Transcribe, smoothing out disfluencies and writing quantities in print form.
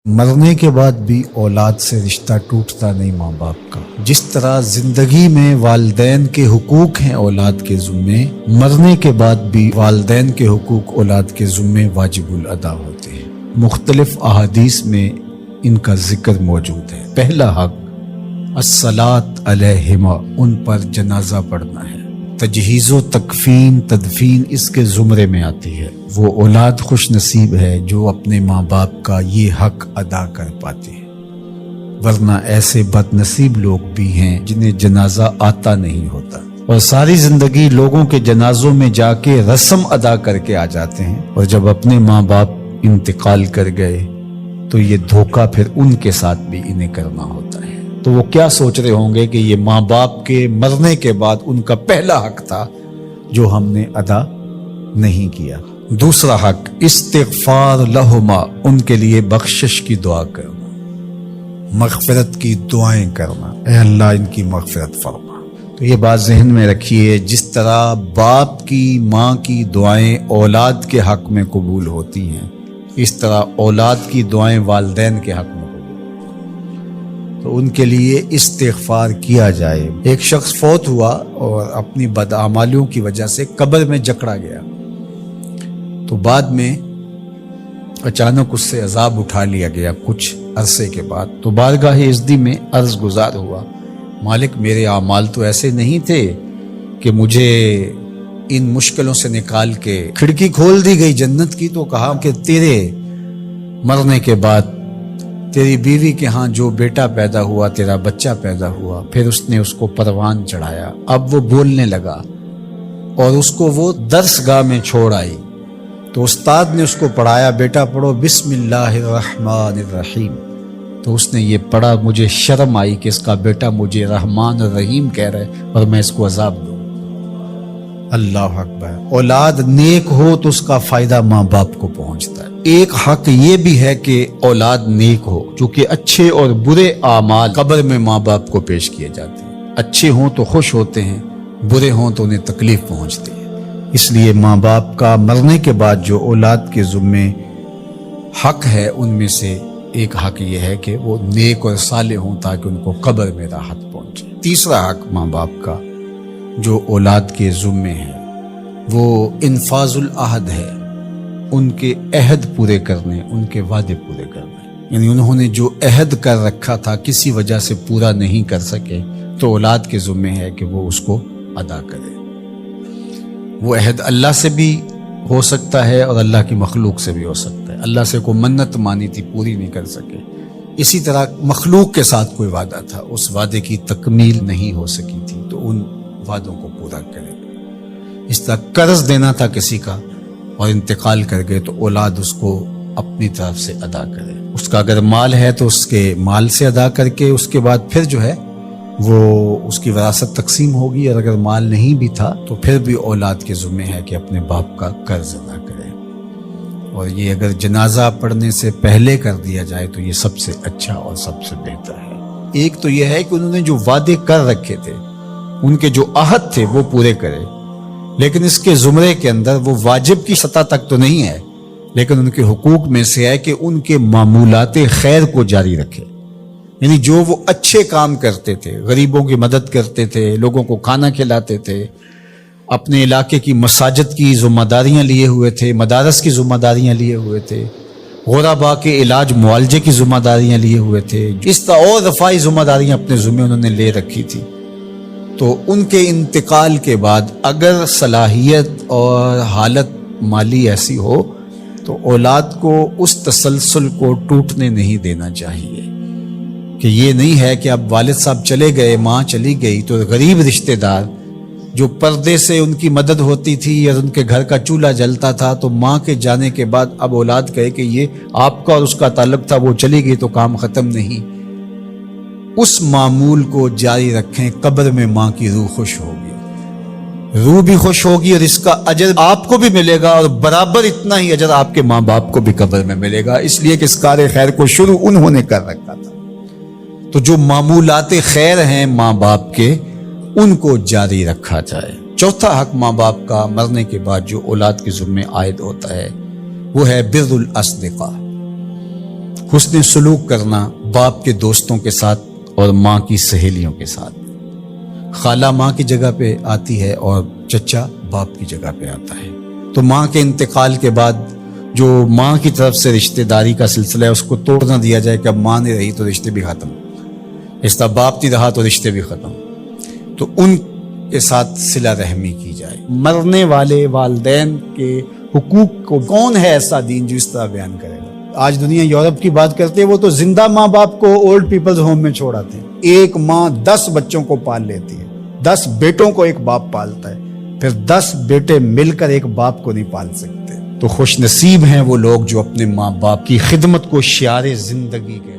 مرنے کے بعد بھی اولاد سے رشتہ ٹوٹتا نہیں ماں باپ کا۔ جس طرح زندگی میں والدین کے حقوق ہیں اولاد کے ذمے، مرنے کے بعد بھی والدین کے حقوق اولاد کے ذمے واجب الادا ہوتے ہیں۔ مختلف احادیث میں ان کا ذکر موجود ہے۔ پہلا حق الصلاۃ علیہما، ان پر جنازہ پڑھنا ہے۔ تجہیز و تکفین تدفین اس کے زمرے میں آتی ہے۔ وہ اولاد خوش نصیب ہے جو اپنے ماں باپ کا یہ حق ادا کر پاتے ہیں، ورنہ ایسے بد نصیب لوگ بھی ہیں جنہیں جنازہ آتا نہیں ہوتا اور ساری زندگی لوگوں کے جنازوں میں جا کے رسم ادا کر کے آ جاتے ہیں، اور جب اپنے ماں باپ انتقال کر گئے تو یہ دھوکہ پھر ان کے ساتھ بھی انہیں کرنا ہوتا ہے۔ تو وہ کیا سوچ رہے ہوں گے کہ یہ ماں باپ کے مرنے کے بعد ان کا پہلا حق تھا جو ہم نے ادا نہیں کیا۔ دوسرا حق استغفار لہما، ان کے لیے بخشش کی دعا کرنا، مغفرت کی دعائیں کرنا، اے اللہ ان کی مغفرت فرما۔ تو یہ بات ذہن میں رکھیے، جس طرح باپ کی ماں کی دعائیں اولاد کے حق میں قبول ہوتی ہیں، اس طرح اولاد کی دعائیں والدین کے حق میں قبول ہوتی ہیں۔ تو ان کے لیے استغفار کیا جائے۔ ایک شخص فوت ہوا اور اپنی بدعمالیوں کی وجہ سے قبر میں جکڑا گیا، تو بعد میں اچانک اس سے عذاب اٹھا لیا گیا کچھ عرصے کے بعد۔ تو بارگاہ عزدی میں عرض گزار ہوا، مالک میرے اعمال تو ایسے نہیں تھے کہ مجھے ان مشکلوں سے نکال کے کھڑکی کھول دی گئی جنت کی، تو کہا کہ تیرے مرنے کے بعد تیری بیوی کے ہاں جو بیٹا پیدا ہوا، تیرا بچہ پیدا ہوا، پھر اس نے اس کو پروان چڑھایا، اب وہ بولنے لگا اور اس کو وہ درس گاہ میں چھوڑ آئی، تو استاد نے اس کو پڑھایا، بیٹا پڑھو بسم اللہ الرحمن الرحیم، تو اس نے یہ پڑھا، مجھے شرم آئی کہ اس کا بیٹا مجھے رحمان الرحیم کہہ رہا ہے اور میں اس کو عذاب دوں۔ اللہ اکبر۔ اولاد نیک ہو تو اس کا فائدہ ماں باپ کو پہنچتا ہے۔ ایک حق یہ بھی ہے کہ اولاد نیک ہو، چونکہ اچھے اور برے اعمال قبر میں ماں باپ کو پیش کیے جاتے ہیں۔ اچھے ہوں تو خوش ہوتے ہیں، برے ہوں تو انہیں تکلیف پہنچتی ہے۔ اس لیے ماں باپ کا مرنے کے بعد جو اولاد کے ذمے حق ہے، ان میں سے ایک حق یہ ہے کہ وہ نیک اور صالح ہوں تاکہ ان کو قبر میں راحت پہنچے۔ تیسرا حق ماں باپ کا جو اولاد کے ذمے ہے وہ انفاذ العہد ہے، ان کے عہد پورے کرنے، ان کے وعدے پورے کرنے۔ یعنی انہوں نے جو عہد کر رکھا تھا کسی وجہ سے پورا نہیں کر سکے تو اولاد کے ذمے ہے کہ وہ اس کو ادا کرے۔ وہ عہد اللہ سے بھی ہو سکتا ہے اور اللہ کی مخلوق سے بھی ہو سکتا ہے۔ اللہ سے کوئی منت مانی تھی، پوری نہیں کر سکے، اسی طرح مخلوق کے ساتھ کوئی وعدہ تھا، اس وعدے کی تکمیل نہیں ہو سکی تھی تو ان وعدوں کو پورا کرے۔ اس طرح قرض دینا تھا کسی کا اور انتقال کر گئے تو اولاد اس کو اپنی طرف سے ادا کرے۔ اس کا اگر مال ہے تو اس کے مال سے ادا کر کے اس کے بعد پھر جو ہے وہ اس کی وراثت تقسیم ہوگی، اور اگر مال نہیں بھی تھا تو پھر بھی اولاد کے ذمہ ہے کہ اپنے باپ کا قرض ادا کرے۔ اور یہ اگر جنازہ پڑھنے سے پہلے کر دیا جائے تو یہ سب سے اچھا اور سب سے بہتر ہے۔ ایک تو یہ ہے کہ انہوں نے جو وعدے کر رکھے تھے، ان کے جو عہد تھے وہ پورے کرے، لیکن اس کے زمرے کے اندر وہ واجب کی سطح تک تو نہیں ہے، لیکن ان کے حقوق میں سے ہے کہ ان کے معمولات خیر کو جاری رکھے۔ یعنی جو وہ اچھے کام کرتے تھے، غریبوں کی مدد کرتے تھے، لوگوں کو کھانا کھلاتے تھے، اپنے علاقے کی مساجد کی ذمہ داریاں لیے ہوئے تھے، مدارس کی ذمہ داریاں لیے ہوئے تھے، غرباء کے علاج معالجے کی ذمہ داریاں لیے ہوئے تھے، اس طرح اور رفاعی ذمہ داریاں اپنے ذمہ انہوں نے لے رکھی تھی، تو ان کے انتقال کے بعد اگر صلاحیت اور حالت مالی ایسی ہو تو اولاد کو اس تسلسل کو ٹوٹنے نہیں دینا چاہیے کہ یہ نہیں ہے کہ اب والد صاحب چلے گئے، ماں چلی گئی تو غریب رشتہ دار جو پردے سے ان کی مدد ہوتی تھی اور ان کے گھر کا چولہا جلتا تھا، تو ماں کے جانے کے بعد اب اولاد کہے کہ یہ آپ کا اور اس کا تعلق تھا، وہ چلی گئی تو کام ختم نہیں۔ اس معمول کو جاری رکھیں، قبر میں ماں کی روح خوش ہوگی، روح بھی خوش ہوگی اور اس کا اجر آپ کو بھی ملے گا، اور برابر اتنا ہی اجر آپ کے ماں باپ کو بھی قبر میں ملے گا، اس لیے کہ اس کار خیر کو شروع انہوں نے کر رکھا تھا۔ تو جو معمولات خیر ہیں ماں باپ کے، ان کو جاری رکھا جائے۔ چوتھا حق ماں باپ کا مرنے کے بعد جو اولاد کے ذمہ عائد ہوتا ہے وہ ہے بر الاصدقاء، حسن سلوک کرنا باپ کے دوستوں کے ساتھ اور ماں کی سہیلیوں کے ساتھ. خالہ ماں کی جگہ پہ آتی ہے اور چچا باپ کی جگہ پہ آتا ہے. تو ماں کے انتقال کے بعد جو ماں کی طرف سے رشتہ داری کا سلسلہ ہے اس کو توڑ نہ دیا جائے کہ اب ماں نہیں رہی تو رشتے بھی ختم, اس طرح باپ نہیں رہا تو رشتے بھی ختم. تو ان کے ساتھ صلہ رحمی کی جائے. مرنے والے والدین کے حقوق کو کون ہے ایسا دین جو اس طرح بیان کرے گا؟ آج دنیا یورپ کی بات کرتے ہیں, وہ تو زندہ ماں باپ کو اولڈ پیپلز ہوم میں چھوڑ آتے ہیں. ایک ماں 10 بچوں کو پال لیتی ہے, 10 بیٹوں کو ایک باپ پالتا ہے, پھر 10 بیٹے مل کر ایک باپ کو نہیں پال سکتے. تو خوش نصیب ہیں وہ لوگ جو اپنے ماں باپ کی خدمت کو شعار زندگی کے